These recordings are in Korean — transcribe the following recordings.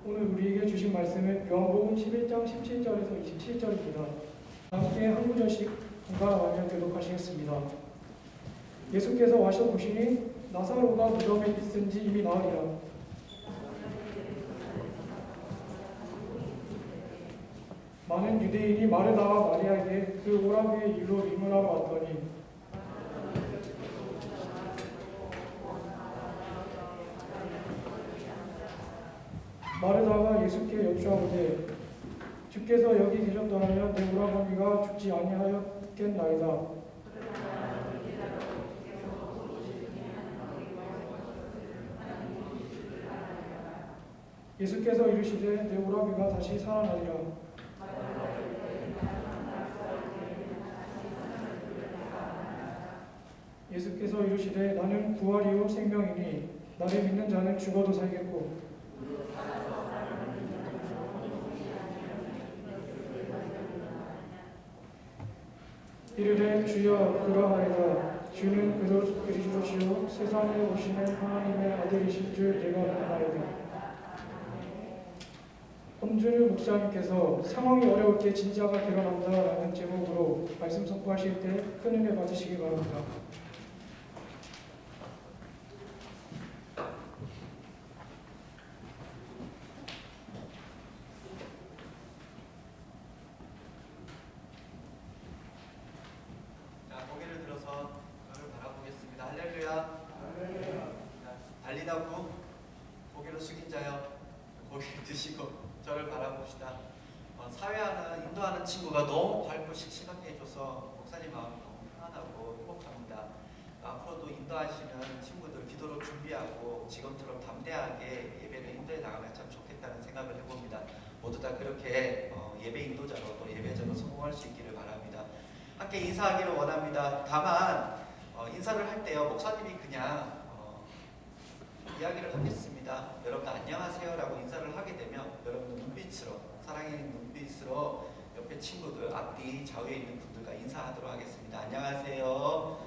오늘 우리에게 주신 말씀은 요한복음 11장 17절에서 27절입니다. 함께 한 구절씩 번갈아가며 교독하시겠습니다. 예수께서 와셔보시니 나사로가 무덤에 있은 지 이미 나흘이라. 많은 유대인이 마르다와 마리아에게 그 오라비의 일로 의문하러 왔더니 마르다가 예수께 여쭈하오되 주께서 여기 계셨더라면 내 오라버니가 죽지 아니하였겠나이다. 예수께서 이르시되 내 오라비가 다시 살아나리라. 예수께서 이르시되 나는 부활이요 생명이니 나를 믿는 자는 죽어도 살겠고 이르되 주여 그러하이다. 주는 그리스도시요 세상에 오시는 하나님의 아들이신 줄 내가 아나이다. 엄준우 목사님께서 상황이 어려울 때 진짜가 드러난다라는 제목으로 말씀 선포하실 때 큰 은혜 받으시기 바랍니다. 고개를 들어서 저를 바라보겠습니다. 할렐루야. 달리다고 고개를 숙인 자여 고개를 드시고 저를 바라봅시다. 사회하는 인도하는 친구가 너무 밝고 씩씩하게 해줘서 목사님 마음이 너무 편안하고 행복합니다. 앞으로도 인도하시는 친구들 기도로 준비하고 지금처럼 담대하게 예배를 인도해 나가면 참 좋겠다는 생각을 해봅니다. 모두 다 그렇게 예배 인도자로 또 예배자로 성공할 수 있기를 바랍니다. 함께 인사하기를 원합니다. 다만 인사를 할 때요 목사님이 그냥 이야기를 하겠습니다. 여러분 안녕하세요 라고 인사를 하게 되면 여러분 눈빛으로 사랑의 눈빛으로 옆에 친구들 앞뒤 좌우에 있는 분들과 인사하도록 하겠습니다. 안녕하세요.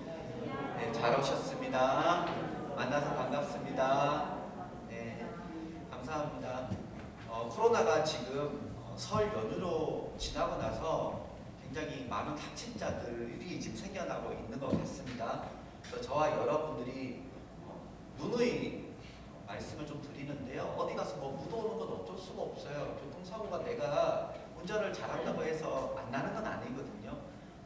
네, 잘 오셨습니다. 만나서 반갑습니다. 네, 감사합니다. 코로나가 지금 설 연휴로 지나고 나서 굉장히 많은 확진자들이 지금 생겨나고 있는 것 같습니다. 그래서 저와 여러분들이 누누이 말씀을 좀 드리는데요. 어디 가서 뭐 묻어오는 건 어쩔 수가 없어요. 교통사고가 내가 운전을 잘한다고 해서 안 나는 건 아니거든요.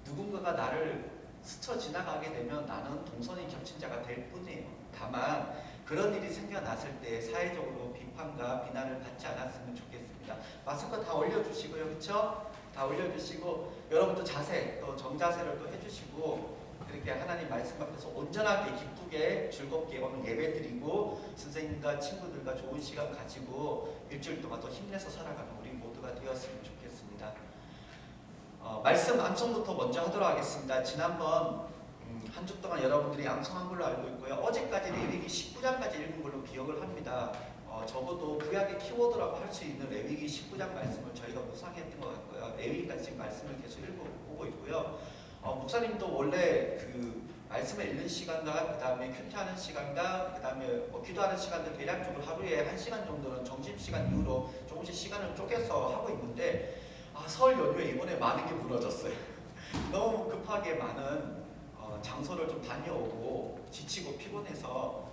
누군가가 나를 스쳐 지나가게 되면 나는 동선이 겹친 자가 될 뿐이에요. 다만 그런 일이 생겨났을 때 사회적으로 비판과 비난을 받지 않았으면 좋겠습니다. 마스크 다 올려주시고요. 그렇죠? 다 올려주시고 여러분도 자세 또 정자세를 또 해주시고 이렇게 하나님 말씀 앞에서 온전하게 기쁘게 즐겁게 오늘 예배 드리고 선생님과 친구들과 좋은 시간 가지고 일주일 동안 또 힘내서 살아가는 우리 모두가 되었으면 좋겠습니다. 말씀 암송부터 먼저 하도록 하겠습니다. 지난번 한 주 동안 여러분들이 암송한 걸로 알고 있고요. 어제까지 레위기 19장까지 읽은 걸로 기억을 합니다. 적어도 구약의 키워드라고 할 수 있는 레위기 19장 말씀을 저희가 묵상했던 것 같고요. 레위기까지 지금 말씀을 계속 읽어보고 있고요. 목사님도 원래 그 말씀을 읽는 시간과 그 다음에 큐티하는 시간과 그 다음에 기도하는 시간들 대략적으로 하루에 1시간 정도는 점심시간 이후로 조금씩 시간을 쪼개서 하고 있는데 설 연휴에 이번에 많은 게 무너졌어요. 너무 급하게 많은 장소를 좀 다녀오고 지치고 피곤해서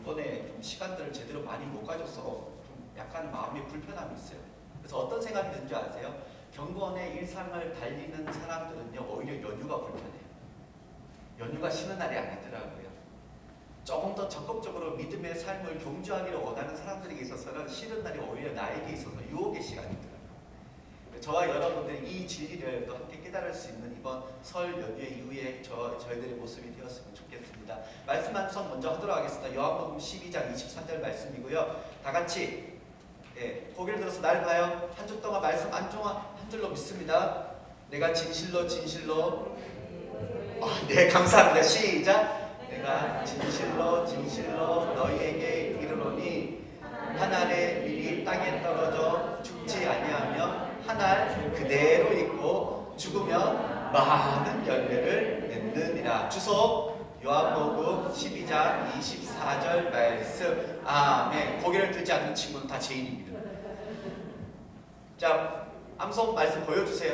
이번에 좀 시간들을 제대로 많이 못 가져서 좀 약간 마음이 불편함이 있어요. 그래서 어떤 생각이 드는지 아세요? 경건의 일상을 달리는 사람들은요 오히려 연휴가 불편해요. 연휴가 쉬는 날이 아니더라고요. 조금 더 적극적으로 믿음의 삶을 경주하기를 원하는 사람들에게 있어서는 쉬는 날이 오히려 나에게 있어서 유혹의 시간이더라고요. 저와 여러분들이 이 진리를 또 함께 깨달을 수 있는 이번 설 연휴 이후에 저희들의 모습이 되었으면 좋겠습니다. 말씀 암송 먼저 하도록 하겠습니다. 요한복음 12장 23절 말씀이고요. 다 같이 고개를 들어서 날 봐요. 한 주 동안 말씀 안종한 한 줄로 믿습니다. 내가 진실로 네 감사합니다. 시작. 내가 진실로 너희에게 이르노니 한 알의 밀이 땅에 떨어져 죽지 아니하며 한 알 그대로 있고 죽으면 많은 열매를 맺느니라. 주소 요한복음 12장 24절 말씀. 아멘. 고개를 들지 않는 친구는 다 죄인입니다. 자, 암송 말씀 보여주세요.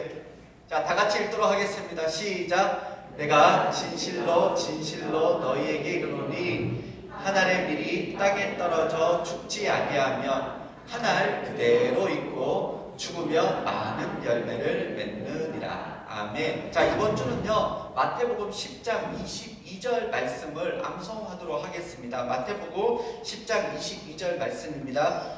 자, 다 같이 읽도록 하겠습니다. 시작. 내가 진실로 진실로 너희에게 이르노니 한 알의 밀이 땅에 떨어져 죽지 아니하면 한 알 그대로 있고 죽으면 많은 열매를 맺느니라. 아멘. 자, 이번 주는요 마태복음 10장 22절 말씀을 암송하도록 하겠습니다. 마태복음 10장 22절 말씀입니다.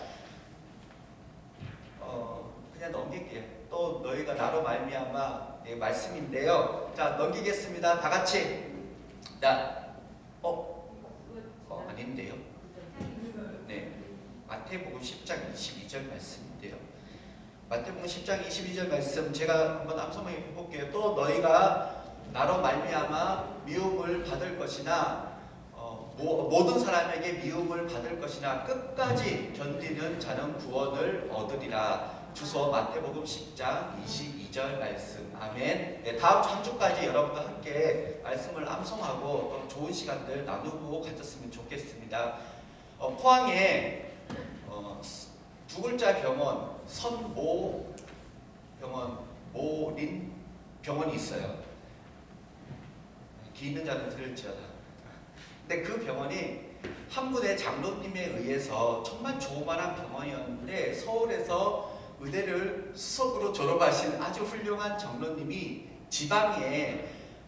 그냥 넘길게요. 또 너희가 나로 말미암아 말씀인데요. 자, 넘기겠습니다. 다 같이. 자, 아닌데요. 네, 마태복음 10장 22절 말씀인데요. 마태복음 10장 22절 말씀 제가 한번 암송해 볼게요. 또 너희가 나로 말미암아 미움을 받을 것이나 모든 사람에게 미움을 받을 것이나 끝까지 견디는 자는 구원을 얻으리라. 주소 마태복음 10장 22절 말씀. 아멘. 네, 다음 한 주까지 여러분과 함께 말씀을 암송하고 또 좋은 시간들 나누고 가졌으면 좋겠습니다. 포항에 두 글자 병원 선모 병원 모린 병원이 있어요. 기 있는 자는 들을지어다. 근데 그 병원이 한 분의 장로님에 의해서 정말 조그만한 병원이었는데 서울에서 의대를 수석으로 졸업하신 아주 훌륭한 장로님이 지방에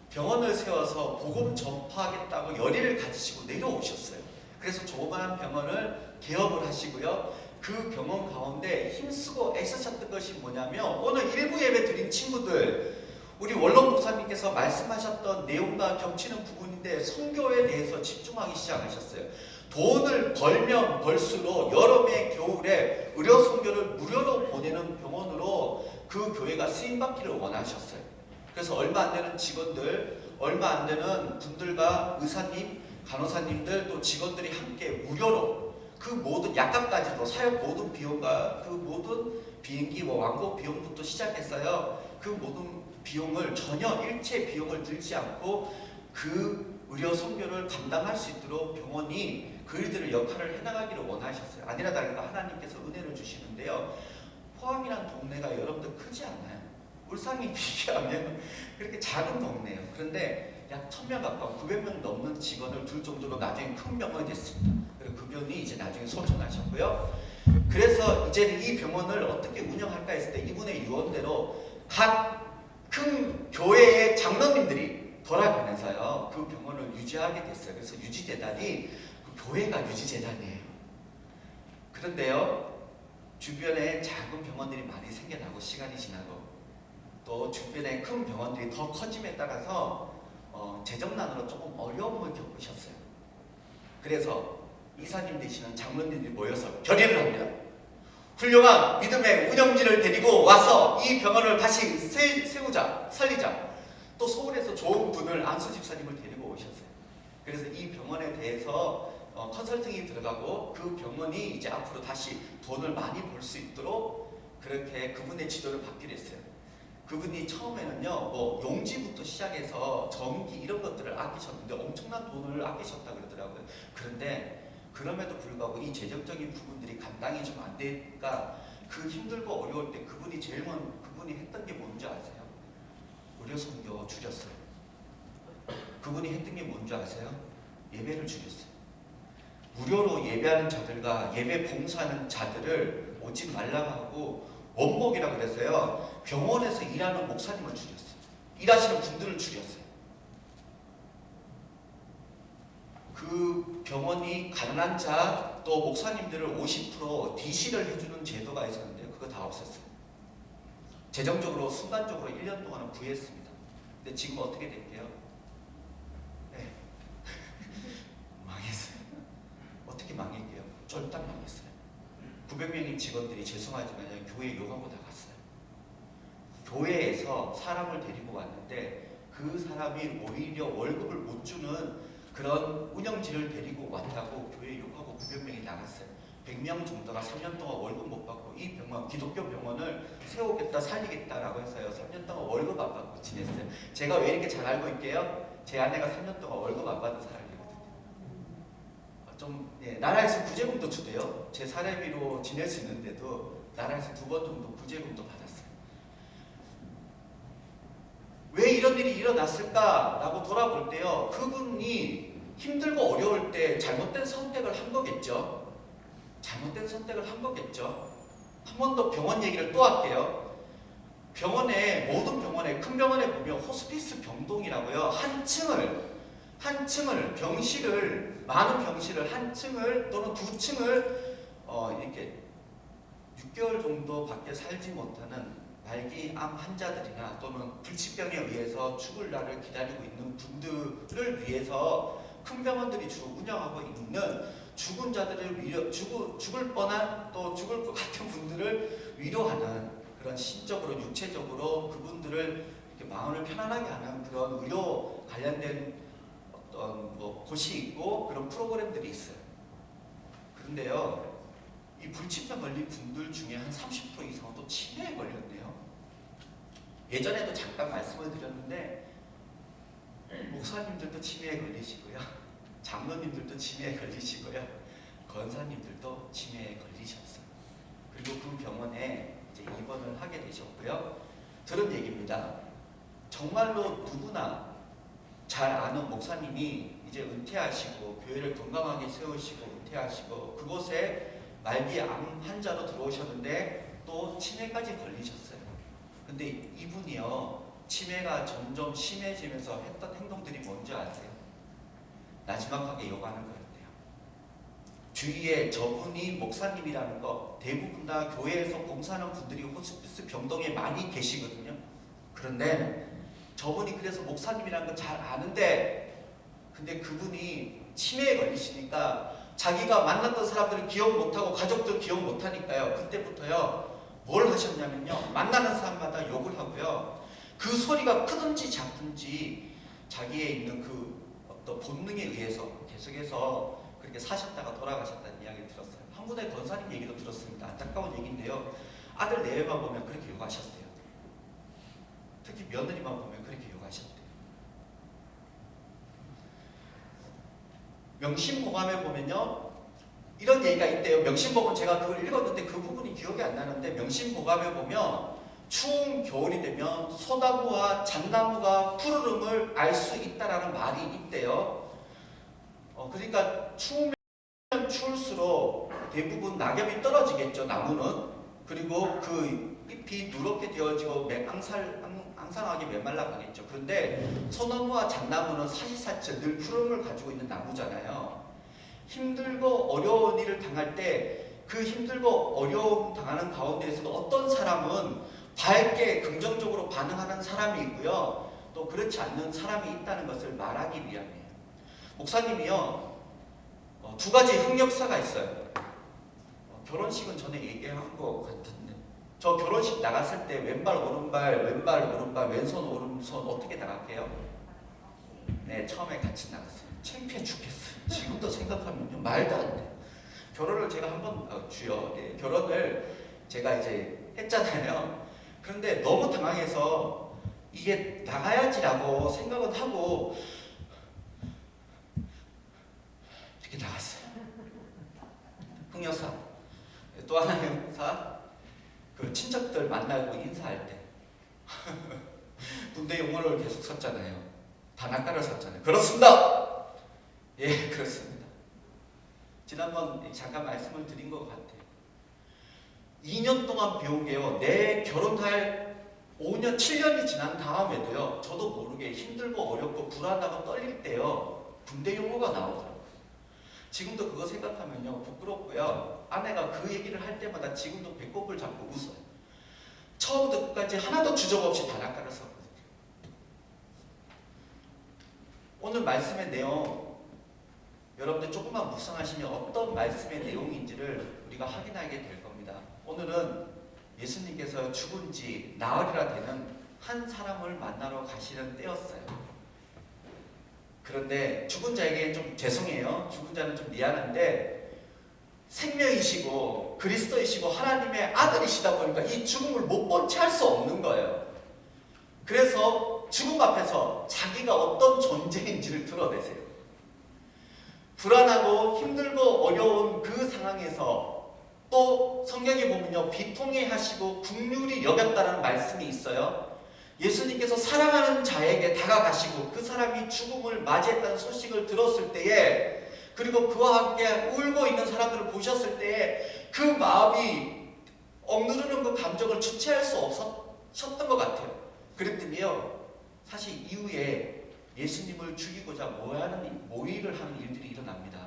병원을 세워서 복음 전파하겠다고 열의를 가지시고 내려오셨어요. 그래서 조그만한 병원을 개업을 하시고요. 그 병원 가운데 힘쓰고 애쓰셨던 것이 뭐냐면 오늘 일부 예배 드린 친구들, 우리 원로 목사님께서 말씀하셨던 내용과 겹치는 부분인데 선교에 대해서 집중하기 시작하셨어요. 돈을 벌면 벌수록 여름에 겨울에 의료 선교를 무료로 보내는 병원으로 그 교회가 쓰임받기를 원하셨어요. 그래서 얼마 안 되는 직원들, 얼마 안 되는 분들과 의사님, 간호사님들 또 직원들이 함께 무료로 그 모든 약값까지도 사역 모든 비용과 그 모든 비행기 왕복 비용부터 시작했어요. 그 모든 비용을 전혀 일체 비용을 들지 않고 그 의료 선교를 감당할 수 있도록 병원이 그 일들을 역할을 해나가기를 원하셨어요. 아니라 다를까 하나님께서 은혜를 주시는데요. 포항이라는 동네가 여러분들 크지 않나요? 울산이 비교하면 그렇게 작은 동네예요. 그런데 약 1000명 가까운 900명 넘는 직원을 둘 정도로 나중에 큰 병원이 됐습니다. 그리고 그 병원이 이제 나중에 소천하셨고요. 그래서 이제는 이 병원을 어떻게 운영할까 했을 때 이분의 유언대로 각 큰 교회의 장로님들이 돌아가면서요 그 병원을 유지하게 됐어요. 그래서 유지재단이 그 교회가 유지재단이에요. 그런데요 주변에 작은 병원들이 많이 생겨나고 시간이 지나고 또 주변에 큰 병원들이 더 커짐에 따라서 재정난으로 조금 어려움을 겪으셨어요. 그래서 이사님 되시는 장로님들이 모여서 결의를 합니다. 훌륭한 믿음의 운영진을 데리고 와서 이 병원을 다시 세우자, 살리자. 또 서울에서 좋은 분을 안수 집사님을 데리고 오셨어요. 그래서 이 병원에 대해서 컨설팅이 들어가고 그 병원이 이제 앞으로 다시 돈을 많이 벌 수 있도록 그렇게 그분의 지도를 받기로 했어요. 그분이 처음에는요 뭐 용지부터 시작해서 전기 이런 것들을 아끼셨는데 엄청난 돈을 아끼셨다고 그러더라고요. 그런데 그럼에도 불구하고 이 재정적인 부분들이 감당이 좀 안 되니까 그 힘들고 어려울 때 그분이 제일 먼저 그분이 했던 게 뭔지 아세요? 의료 선교 줄였어요. 그분이 했던 게 뭔지 아세요? 예배를 줄였어요. 무료로 예배하는 자들과 예배 봉사하는 자들을 오지 말라고 하고 원목이라고 그랬어요. 병원에서 일하는 목사님을 줄였어요. 일하시는 분들을 줄였어요. 그 병원이 가난한 자 또 목사님들을 50% DC를 해주는 제도가 있었는데 그거 다 없었어요. 재정적으로 순간적으로 1년 동안은 구했습니다. 근데 지금 어떻게 됐대요? 네. 망했어요. 어떻게 망했게요? 쫄딱 망했어요. 900명의 직원들이 죄송하지만 교회 욕하고 나갔어요. 교회에서 사람을 데리고 왔는데 그 사람이 오히려 월급을 못 주는 그런 운영진을 데리고 왔다고 교회 욕하고 900명이 나갔어요. 100명 정도가 3년 동안 월급 못 받고 이 병원, 기독교 병원을 세우겠다 살리겠다라고 해서요 3년 동안 월급 안 받고 지냈어요. 제가 왜 이렇게 잘 알고 있게요? 제 아내가 3년 동안 월급 안 받은 사람이거든요. 나라에서 구제금도 주대요. 제 사례비로 지낼 수 있는데도 나라에서 2번 정도 구제금도 받았어요. 왜 이런 일이 일어났을까라고 돌아볼 때요, 그분이 힘들고 어려울 때 잘못된 선택을 한 거겠죠. 잘못된 선택을 한 거겠죠. 한 번 더 병원 얘기를 또 할게요. 병원에, 모든 병원에, 큰 병원에 보면 호스피스 병동이라고요, 한 층을 병실을, 많은 병실을 한 층을 또는 2층을 이렇게 6개월 정도밖에 살지 못하는 말기암 환자들이나 또는 불치병에 의해서 죽을 날을 기다리고 있는 분들을 위해서 큰 병원들이 주로 운영하고 있는 죽은 자들을 죽을 뻔한 또 죽을 것 같은 분들을 위로하는 그런 신적으로 육체적으로 그분들을 이렇게 마음을 편안하게 하는 그런 의료 관련된 어떤 곳이 있고 그런 프로그램들이 있어요. 그런데요, 이 불치병 걸린 분들 중에 한 30% 이상은 또 치매에 걸렸네요. 예전에도 잠깐 말씀을 드렸는데 목사님들도 치매에 걸리시고요, 장로님들도 치매에 걸리시고요, 권사님들도 치매에 걸리셨어요. 그리고 그 병원에 이제 입원을 하게 되셨고요. 들은 얘기입니다. 정말로 누구나 잘 아는 목사님이 이제 은퇴하시고 교회를 건강하게 세우시고 은퇴하시고 그곳에 말기암 환자로 들어오셨는데 또 치매까지 걸리셨어요. 근데 이분이요, 치매가 점점 심해지면서 했던 행동들이 뭔지 아세요? 나지막하게 욕하는 거였대요. 주위에 저분이 목사님이라는 거, 대부분 다 교회에서 봉사하는 분들이 호스피스 병동에 많이 계시거든요. 그런데 저분이 그래서 목사님이라는 거 잘 아는데, 근데 그분이 치매에 걸리시니까 자기가 만났던 사람들을 기억 못하고 가족들 기억 못하니까요, 그때부터요 뭘 하셨냐면요, 만나는 사람마다 욕을 하고요, 그 소리가 크든지 작든지 자기의 있는 그 어떤 본능에 의해서 계속해서 그렇게 사셨다가 돌아가셨다는 이야기를 들었어요. 한 분의 권사님 얘기도 들었습니다. 안타까운 얘기인데요, 아들 내외만 보면 그렇게 욕하셨대요. 특히 며느리만 보면 그렇게 욕하셨대요. 명심보감에 보면요, 이런 얘기가 있대요. 명심보감, 제가 그걸 읽었는데 그 부분이 기억이 안 나는데, 명심보감에 보면 추운 겨울이 되면 소나무와 잣나무가 푸르름을 알 수 있다라는 말이 있대요. 그러니까 추우면 추울수록 대부분 낙엽이 떨어지겠죠, 나무는. 그리고 그 잎이 누렇게 되어지고 앙상하게 메말라가겠죠. 그런데 소나무와 잣나무는 사시사철 늘 푸름을 가지고 있는 나무잖아요. 힘들고 어려운 일을 당할 때 그 힘들고 어려움 당하는 가운데에서도 어떤 사람은 밝게 긍정적으로 반응하는 사람이 있고요, 또 그렇지 않는 사람이 있다는 것을 말하기 위함이에요. 목사님이요, 2가지 흑역사가 있어요. 결혼식은 전에 얘기한 것 같은데, 저 결혼식 나갔을 때 왼발 오른발 왼손 오른손 어떻게 나갈게요? 네, 처음에 같이 나갔어요. 창피해 죽겠어요. 지금도 생각하면요, 말도 안 돼요. 결혼을 제가 한번 결혼을 제가 이제 했잖아요. 그런데 너무 당황해서 이게 나가야지라고 생각은 하고 이렇게 나갔어요. 흑역사. 또 하나의 흑역사, 그 친척들 만나고 인사할 때 군대 용어를 계속 썼잖아요. 단아까를 썼잖아요. 그렇습니다. 예, 그렇습니다. 지난번 잠깐 말씀을 드린 것 같아요. 2년 동안 배운 게요, 내 결혼할 5년, 7년이 지난 다음에도요, 저도 모르게 힘들고 어렵고 불안하고 떨릴 때요, 군대 용어가 나오더라고요. 지금도 그거 생각하면요, 부끄럽고요, 아내가 그 얘기를 할 때마다 지금도 배꼽을 잡고 웃어요. 처음부터 끝까지 하나도 주저 없이 단아까를 썼거든요. 오늘 말씀의 내용, 여러분들 조금만 묵상하시면 어떤 말씀의 내용인지를 우리가 확인하게 될 겁니다. 오늘은 예수님께서 죽은 지 나흘이나 되는 한 사람을 만나러 가시는 때였어요. 그런데 죽은 자에게 좀 죄송해요. 죽은 자는 좀 미안한데, 생명이시고 그리스도이시고 하나님의 아들이시다 보니까 이 죽음을 못 본 채 할 수 없는 거예요. 그래서 죽음 앞에서 자기가 어떤 존재인지를 드러내세요. 불안하고 힘들고 어려운 그 상황에서 또 성경에 보면요, 비통해 하시고 긍휼히 여겼다는 말씀이 있어요. 예수님께서 사랑하는 자에게 다가가시고 그 사람이 죽음을 맞이했다는 소식을 들었을 때에, 그리고 그와 함께 울고 있는 사람들을 보셨을 때에 그 마음이 억누르는 그 감정을 주체할 수 없었던 것 같아요. 그랬더니요, 사실 이후에 예수님을 죽이고자 모의를 하는 일들이 일어납니다.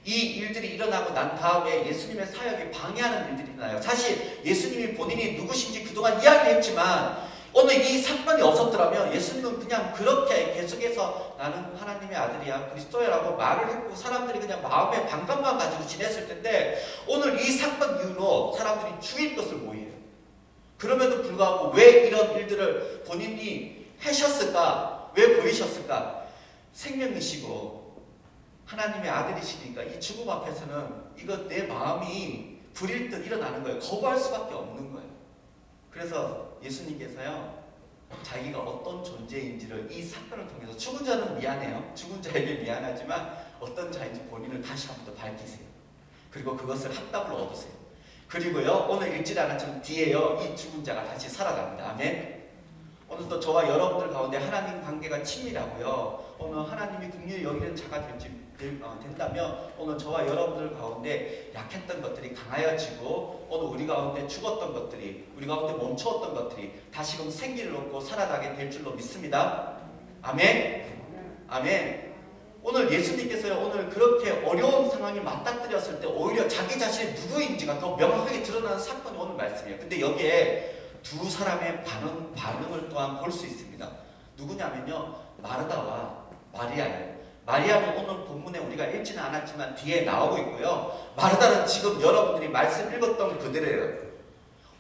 이 일들이 일어나고 난 다음에 예수님의 사역에 방해하는 일들이 일어나요. 사실 예수님이 본인이 누구신지 그동안 이야기했지만 오늘 이 사건이 없었더라면 예수님은 그냥 그렇게 계속해서 나는 하나님의 아들이야, 그리스도야라고 말을 했고 사람들이 그냥 마음에 반감만 가지고 지냈을 텐데, 오늘 이 사건 이후로 사람들이 죽일 것을 모의해요. 그럼에도 불구하고 왜 이런 일들을 본인이 하셨을까? 왜 보이셨을까? 생명이시고 하나님의 아들이시니까 이 죽음 앞에서는 이거 내 마음이 불일 듯 일어나는 거예요. 거부할 수밖에 없는 거예요. 그래서 예수님께서요, 자기가 어떤 존재인지를 이 사건을 통해서, 죽은 자는 미안해요. 죽은 자에게 미안하지만 어떤 자인지 본인을 다시 한번 더 밝히세요. 그리고 그것을 합답을 얻으세요. 그리고요, 오늘 읽지 않았지만 뒤에요, 이 죽은 자가 다시 살아납니다. 아멘. 오늘도 저와 여러분들 가운데 하나님 관계가 친밀하고요, 오늘 하나님이 긍휼히 여기는 자가 된다면 오늘 저와 여러분들 가운데 약했던 것들이 강하여지고, 오늘 우리 가운데 죽었던 것들이, 우리 가운데 멈추었던 것들이 다시금 생기를 얻고 살아나게 될 줄로 믿습니다. 아멘. 아멘. 오늘 예수님께서요, 오늘 그렇게 어려운 상황이 맞닥뜨렸을 때 오히려 자기 자신이 누구인지가 더 명확하게 드러나는 사건이 오늘 말씀이에요. 근데 여기에 두 사람의 반응을 또한 볼 수 있습니다. 누구냐면요, 마르다와 마리아예요. 마리아는 오늘 본문에 우리가 읽지는 않았지만 뒤에 나오고 있고요, 마르다는 지금 여러분들이 말씀 읽었던 그대로예요.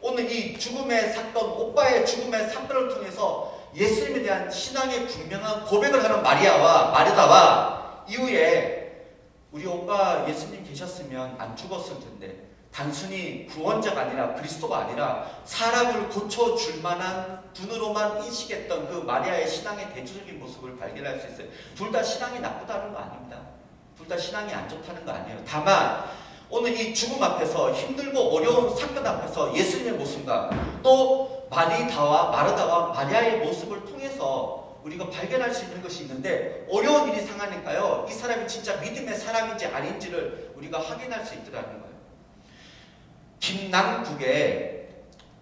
오늘 이 죽음의 사건, 오빠의 죽음의 사건을 통해서 예수님에 대한 신앙의 분명한 고백을 하는 마리아와 마르다와, 이후에 우리 오빠 예수님 계셨으면 안 죽었을 텐데, 단순히 구원자가 아니라 그리스도가 아니라 사람을 고쳐줄 만한 분으로만 인식했던 그 마리아의 신앙의 대조적인 모습을 발견할 수 있어요. 둘 다 신앙이 나쁘다는 거 아닙니다. 둘 다 신앙이 안 좋다는 거 아니에요. 다만 오늘 이 죽음 앞에서, 힘들고 어려운 사건 앞에서 예수님의 모습과 또 마르다와 마리아의 모습을 통해서 우리가 발견할 수 있는 것이 있는데, 어려운 일이 상하니까요, 이 사람이 진짜 믿음의 사람인지 아닌지를 우리가 확인할 수 있더라는 거예요. 김남국의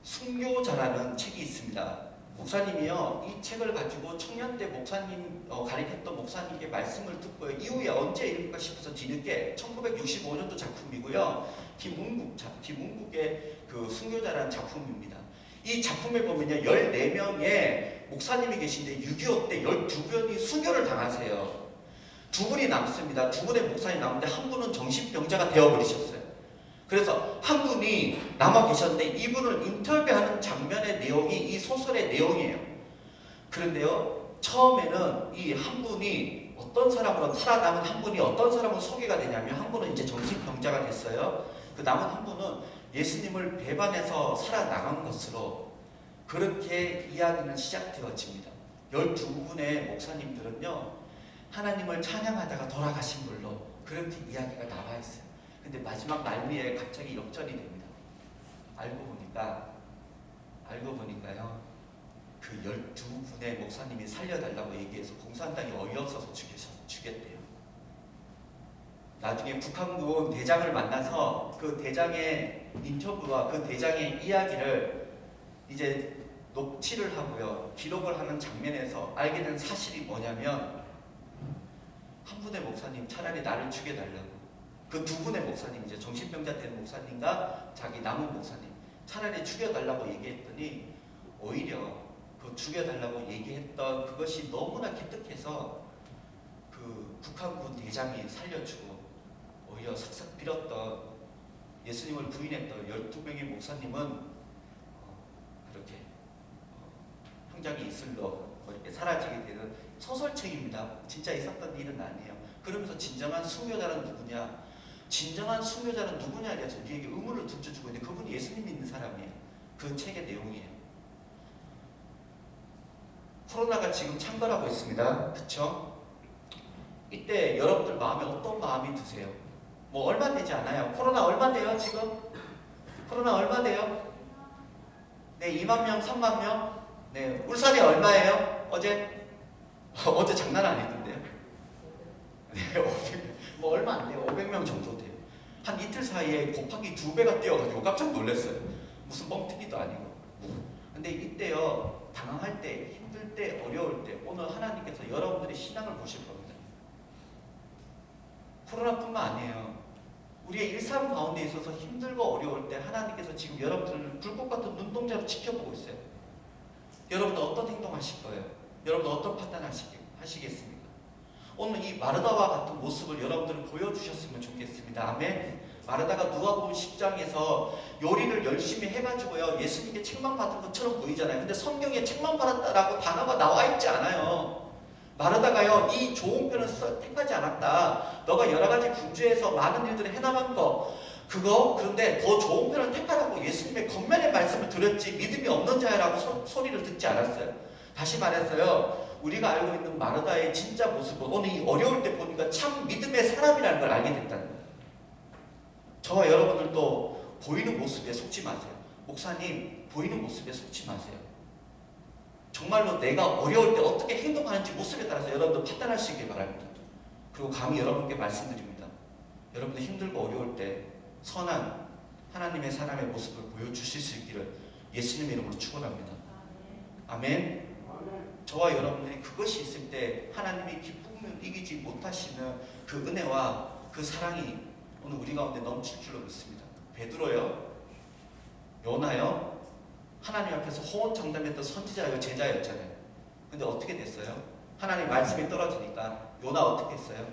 순교자라는 책이 있습니다. 목사님이요, 이 책을 가지고 청년 때 목사님 가르쳤던 목사님께 말씀을 듣고요, 이후에 언제 읽을까 싶어서 뒤늦게 1965년도 작품이고요, 김웅국의 그 순교자라는 작품입니다. 이 작품에 보면요, 14명의 목사님이 계신데 6.25 때 12분이 순교를 당하세요. 두 분이 남습니다. 두 분의 목사님이 남는데 한 분은 정신병자가 되어버리셨어요. 그래서 한 분이 남아 계셨는데 이분을 인터뷰하는 장면의 내용이 이 소설의 내용이에요. 그런데요, 처음에는 이 한 분이 어떤 사람으로, 살아남은 한 분이 어떤 사람으로 소개가 되냐면, 한 분은 이제 정신병자가 됐어요. 그 남은 한 분은 예수님을 배반해서 살아나간 것으로 그렇게 이야기는 시작되어집니다. 12분의 목사님들은요, 하나님을 찬양하다가 돌아가신 걸로 그렇게 이야기가 나와 있어요. 근데 마지막 말미에 갑자기 역전이 됩니다. 알고 보니까요, 그 12분의 목사님이 살려달라고 얘기해서 공산당이 어이없어서 죽였대요. 나중에 북한군 대장을 만나서 그 대장의 인터뷰와 그 대장의 이야기를 이제 녹취를 하고요, 기록을 하는 장면에서 알게 된 사실이 뭐냐면, 한 분의 목사님, 차라리 나를 죽여달라고, 그 두 분의 목사님, 이제 정신병자 된 목사님과 자기 남은 목사님, 차라리 죽여달라고 얘기했더니 오히려 그 죽여달라고 얘기했던 그것이 너무나 기특해서 그 북한군 대장이 살려주고, 오히려 삭삭 빌었던 예수님을 부인했던 12명의 목사님은 그렇게 형장이 이슬로 이렇게 사라지게 되는 소설책입니다. 진짜 있었던 일은 아니에요. 그러면서 진정한 순교자는 누구냐? 진정한 순교자는 누구냐에 대해서 우리에게 의문을 던져주고 있는데, 그분이 예수님 믿는 사람이에요. 그 책의 내용이에요. 코로나가 지금 창궐하고 있습니다. 그렇죠? 이때 여러분들 마음에 어떤 마음이 드세요? 뭐 얼마 되지 않아요. 코로나 얼마 돼요 지금? 코로나 얼마 돼요? 네, 2만 명, 3만 명. 네, 울산이 얼마예요? 어제? 어제 장난 아니던데요. 네, 500, 뭐 얼마 안 돼요. 500명 정도 돼요. 한 이틀 사이에 곱하기 2배가 뛰어가지고 깜짝 놀랐어요. 무슨 뻥튀기도 아니고. 근데 이때요, 당황할 때, 힘들 때, 어려울 때 오늘 하나님께서 여러분들의 신앙을 보실 겁니다. 코로나뿐만 아니에요. 우리의 일상 가운데 있어서 힘들고 어려울 때 하나님께서 지금 여러분들을 불꽃 같은 눈동자로 지켜보고 있어요. 여러분들 어떤 행동하실 거예요? 여러분들 어떤 판단하시겠습니까? 오늘 이 마르다와 같은 모습을 여러분들은 보여주셨으면 좋겠습니다. 아멘. 마르다가 누가복음 10장에서 요리를 열심히 해가지고요 예수님께 책망받은 것처럼 보이잖아요. 근데 성경에 책망받았다라고 단어가 나와 있지 않아요. 마르다가요 이 좋은 편을 택하지 않았다. 너가 여러 가지 분주해서 많은 일들을 해나간 거 그런데 더 좋은 편을 택하라고 예수님의 겉면의 말씀을 들었지 믿음이 없는 자야라고 소리를 듣지 않았어요. 다시 말해서요 우리가 알고 있는 마르다의 진짜 모습은 오늘 이 어려울 때 보니까 참 믿음의 사람이라는 걸 알게 됐다는 거예요. 저와 여러분들도 보이는 모습에 속지 마세요. 목사님 보이는 모습에 속지 마세요. 정말로 내가 어려울 때 어떻게 행동하는지 모습에 따라서 여러분들 판단할 수 있길 바랍니다. 그리고 감히 여러분께 말씀드립니다. 여러분들 힘들고 어려울 때 선한 하나님의 사람의 모습을 보여주실 수 있기를 예수님의 이름으로 축원합니다. 아멘. 저와 여러분들이 그것이 있을 때 하나님이 기쁨을 이기지 못하시는 그 은혜와 그 사랑이 오늘 우리 가운데 넘칠 줄로 믿습니다. 베드로요, 요나요, 하나님 앞에서 호언장담했던 선지자요 제자였잖아요. 근데 어떻게 됐어요? 하나님 말씀이 떨어지니까 요나 어떻게 했어요?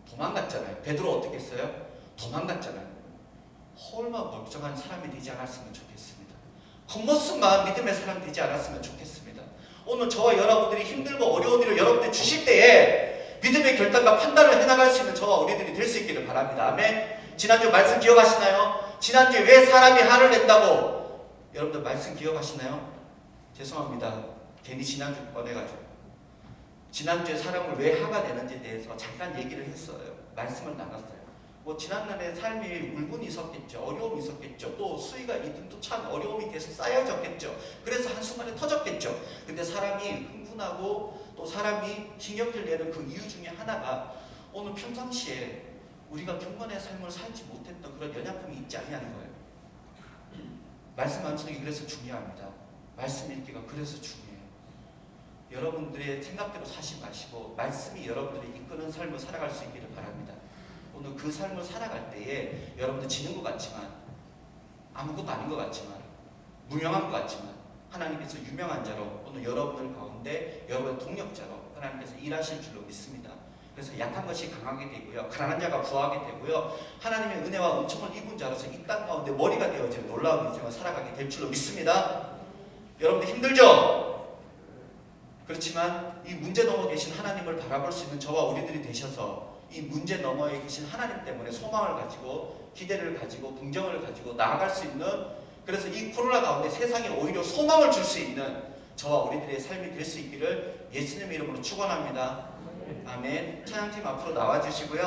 도망갔잖아요. 베드로 어떻게 했어요? 도망갔잖아요. 얼마나 멀쩡한 사람이 되지 않았으면 좋겠습니다. 겉모습만 믿음의 사람이 되지 않았으면 좋겠습니다. 오늘 저와 여러분들이 힘들고 어려운 일을 여러분들 주실 때에 믿음의 결단과 판단을 해나갈 수 있는 저와 우리들이 될 수 있기를 바랍니다. 아멘. 지난주 말씀 기억하시나요? 지난주에 왜 사람이 화를 낸다고 여러분들 말씀 기억하시나요? 죄송합니다. 괜히 지난주 꺼내가지고 지난주에 사람을 왜 화가 내는지에 대해서 잠깐 얘기를 했어요. 말씀을 나눴어요. 뭐 지난날의 삶이 울분이 있었겠죠. 어려움이 있었겠죠. 또 수위가 있든 또 참 어려움이 계속 쌓여졌겠죠. 그래서 한순간에 터졌겠죠. 근데 사람이 흥분하고 또 사람이 신경질 내는 그 이유 중에 하나가 오늘 평상시에 우리가 경건의 삶을 살지 못했던 그런 연약함이 있지 않냐는 거예요. 말씀 암송이 그래서 중요합니다. 말씀 읽기가 그래서 중요해요. 여러분들의 생각대로 사지 마시고 말씀이 여러분들이 이끄는 삶을 살아갈 수 있기를 바랍니다. 오늘 그 삶을 살아갈 때에 여러분들 지는 것 같지만 아무것도 아닌 것 같지만 무명한 것 같지만 하나님께서 유명한 자로 오늘 여러분들 가운데 여러분의 동력자로 하나님께서 일하실 줄로 믿습니다. 그래서 약한 것이 강하게 되고요. 가난한 자가 부하게 되고요. 하나님의 은혜와 은총을 입은 자로서 이 땅 가운데 머리가 되어지는 놀라운 인생을 살아가게 될 줄로 믿습니다. 여러분들 힘들죠? 그렇지만 이 문제 넘어 계신 하나님을 바라볼 수 있는 저와 우리들이 되셔서 이 문제 너머에 계신 하나님 때문에 소망을 가지고 기대를 가지고 긍정을 가지고 나아갈 수 있는 그래서 이 코로나 가운데 세상에 오히려 소망을 줄 수 있는 저와 우리들의 삶이 될 수 있기를 예수님의 이름으로 축원합니다. 아멘. 찬양팀 앞으로 나와주시고요.